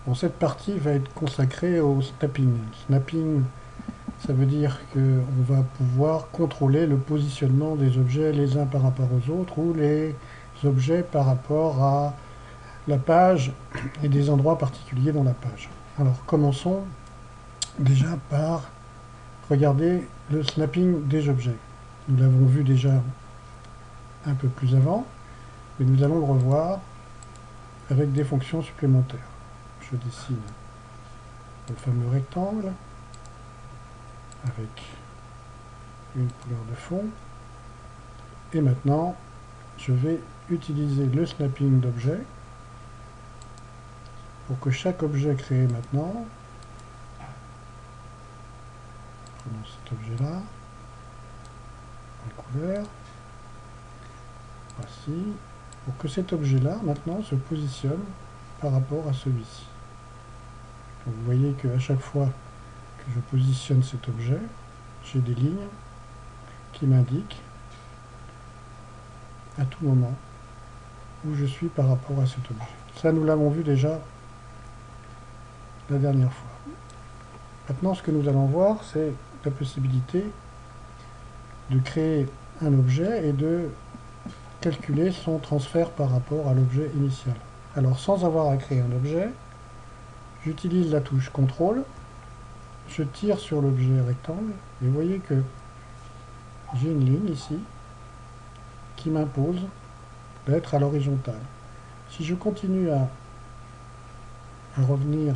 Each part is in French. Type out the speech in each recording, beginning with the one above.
Bon, cette partie va être consacrée au snapping. Snapping, ça veut dire qu'on va pouvoir contrôler le positionnement des objets les uns par rapport aux autres ou les objets par rapport à la page et des endroits particuliers dans la page. Alors commençons déjà par regarder le snapping des objets. Nous l'avons vu déjà un peu plus avant, mais nous allons le revoir avec des fonctions supplémentaires. Je dessine le fameux rectangle avec une couleur de fond. Et maintenant, je vais utiliser le snapping d'objet pour que chaque objet créé maintenant, prenons cet objet-là, en couleur, voici, pour que cet objet-là maintenant se positionne par rapport à celui-ci. Vous voyez qu'à chaque fois que je positionne cet objet, j'ai des lignes qui m'indiquent à tout moment où je suis par rapport à cet objet. Ça, nous l'avons vu déjà la dernière fois. Maintenant, ce que nous allons voir, c'est la possibilité de créer un objet et de calculer son transfert par rapport à l'objet initial. Alors, sans avoir à créer un objet, j'utilise la touche CTRL, je tire sur l'objet rectangle, et vous voyez que j'ai une ligne ici qui m'impose d'être à l'horizontale. Si je continue à revenir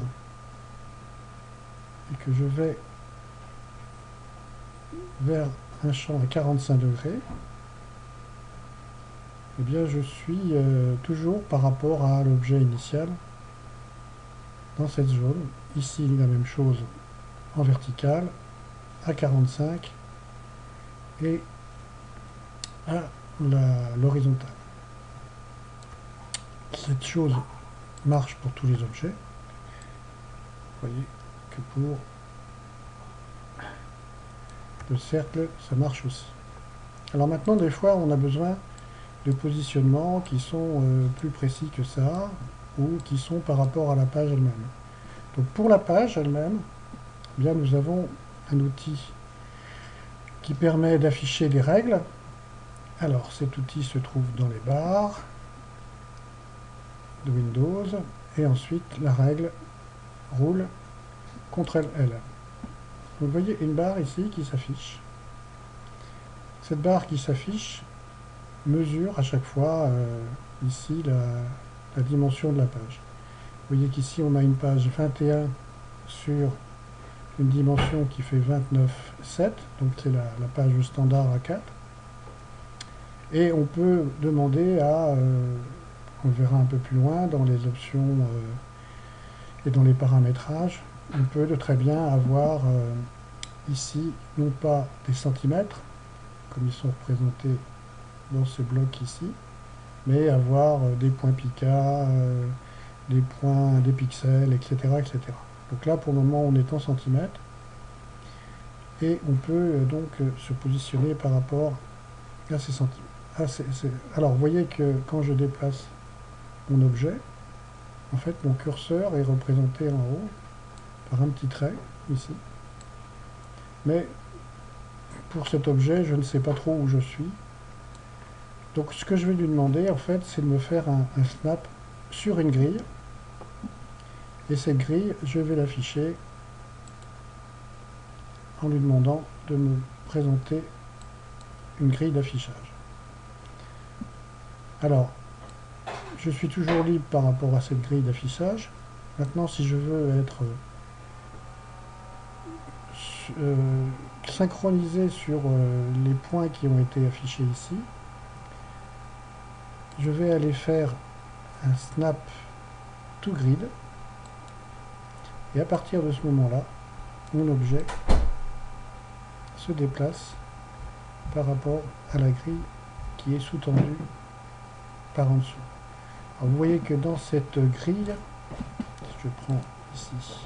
et que je vais vers un champ à 45 degrés, eh bien je suis toujours par rapport à l'objet initial dans cette zone. Ici la même chose en vertical, à 45 et à l'horizontale. Cette chose marche pour tous les objets. Vous voyez que pour le cercle, ça marche aussi. Alors maintenant, des fois, on a besoin de positionnements qui sont plus précis que ça, ou qui sont par rapport à la page elle-même. Donc pour la page elle-même, eh bien nous avons un outil qui permet d'afficher des règles. Alors cet outil se trouve dans les barres de Windows, et ensuite la règle roule CTRL-L. Vous voyez une barre ici qui s'affiche. Cette barre qui s'affiche mesure à chaque fois ici la dimension de la page. Vous voyez qu'ici on a une page 21 sur une dimension qui fait 29,7, donc c'est la page standard A4. Et on peut demander à, on verra un peu plus loin dans les options et dans les paramétrages, on peut très bien avoir ici non pas des centimètres, comme ils sont représentés dans ce bloc ici, mais avoir des points pica, des points, des pixels, etc., etc. Donc là, pour le moment, on est en centimètres, et on peut donc se positionner par rapport à ces centimètres. Alors, vous voyez que quand je déplace mon objet, en fait, mon curseur est représenté en haut par un petit trait, ici. Mais pour cet objet, je ne sais pas trop où je suis. Donc ce que je vais lui demander, en fait, c'est de me faire un snap sur une grille. Et cette grille, je vais l'afficher en lui demandant de me présenter une grille d'affichage. Alors, je suis toujours libre par rapport à cette grille d'affichage. Maintenant, si je veux être synchronisé sur les points qui ont été affichés ici, je vais aller faire un snap to grid, et à partir de ce moment-là, mon objet se déplace par rapport à la grille qui est sous-tendue par en dessous. Alors vous voyez que dans cette grille, si je prends ici,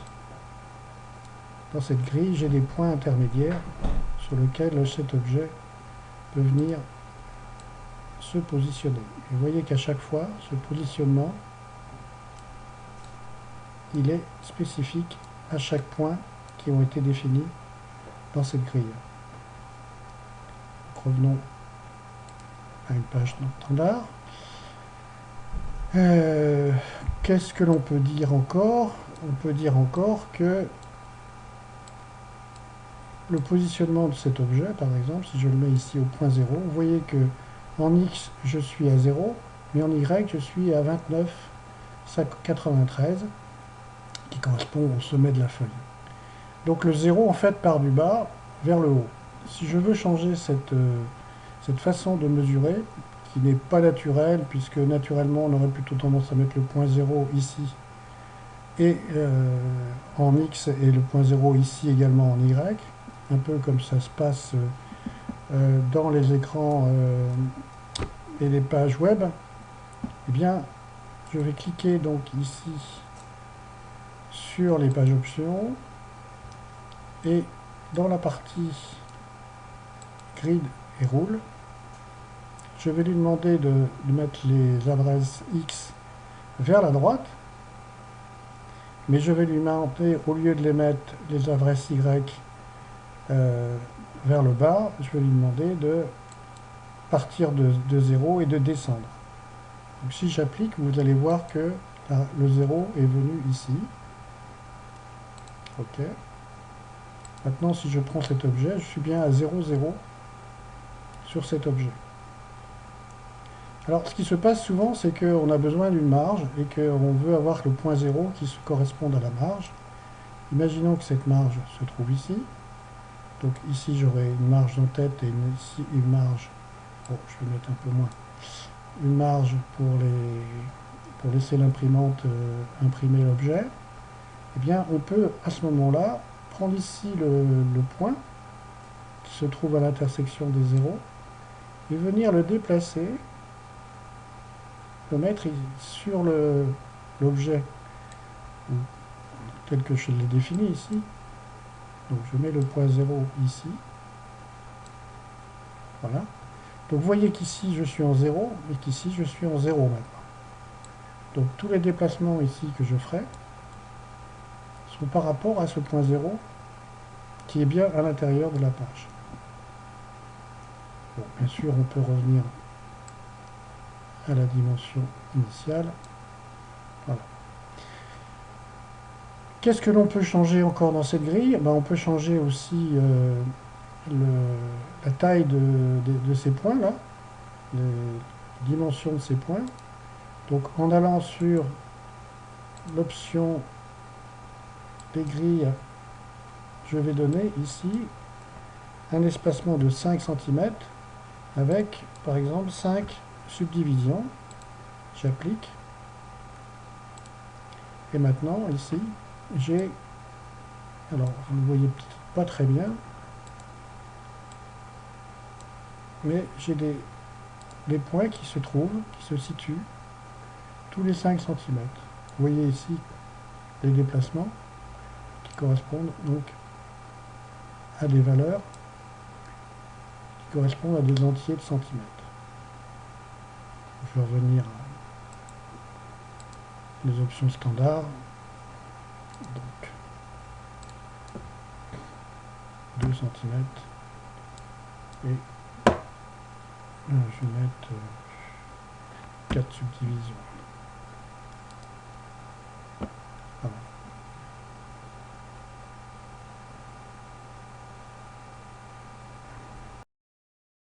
dans cette grille, j'ai des points intermédiaires sur lesquels cet objet peut venir se positionner. Et vous voyez qu'à chaque fois, ce positionnement, il est spécifique à chaque point qui ont été définis dans cette grille. Donc, revenons à une page standard. Qu'est-ce que l'on peut dire encore? On peut dire encore que le positionnement de cet objet, par exemple, si je le mets ici au point 0, vous voyez que en X, je suis à 0, mais en Y, je suis à 29,93, qui correspond au sommet de la feuille. Donc le 0, en fait, part du bas vers le haut. Si je veux changer cette façon de mesurer, qui n'est pas naturelle, puisque naturellement, on aurait plutôt tendance à mettre le point 0 ici, et en X, et le point 0 ici également en Y, un peu comme ça se passe dans les écrans et les pages web, eh bien, je vais cliquer donc ici sur les pages options, et dans la partie grid et rule, je vais lui demander de mettre les adresses X vers la droite, mais je vais lui demander, au lieu de les mettre les adresses Y vers le bas, je vais lui demander de partir de 0 et de descendre. Donc si j'applique, vous allez voir que le 0 est venu ici. OK. Maintenant, si je prends cet objet, je suis bien à 0, 0 sur cet objet. Alors, ce qui se passe souvent, c'est qu'on a besoin d'une marge et qu'on veut avoir le point 0 qui se corresponde à la marge. Imaginons que cette marge se trouve ici. Donc ici, j'aurai une marge d'en-tête et ici une marge, bon, je vais mettre un peu moins, une marge pour laisser l'imprimante imprimer l'objet. Eh bien, on peut à ce moment-là prendre ici le point qui se trouve à l'intersection des zéros et venir le déplacer, le mettre sur l'objet tel que je l'ai défini ici. Donc je mets le point 0 ici. Voilà. Donc vous voyez qu'ici je suis en 0 et qu'ici je suis en 0 maintenant. Donc tous les déplacements ici que je ferai sont par rapport à ce point 0 qui est bien à l'intérieur de la page. Bon, bien sûr, on peut revenir à la dimension initiale. Voilà. Qu'est-ce que l'on peut changer encore dans cette grille? On peut changer aussi la taille de ces points-là, les dimensions de ces points. Donc en allant sur l'option des grilles, je vais donner ici un espacement de 5 cm avec, par exemple, 5 subdivisions. J'applique. Et maintenant, ici, j'ai, alors vous ne voyez peut-être pas très bien, mais j'ai des points qui se trouvent, qui se situent tous les 5 cm. Vous voyez ici les déplacements qui correspondent donc à des valeurs qui correspondent à des entiers de centimètres. Je vais revenir à les options standards. Donc 2 cm et je vais mettre 4 subdivisions.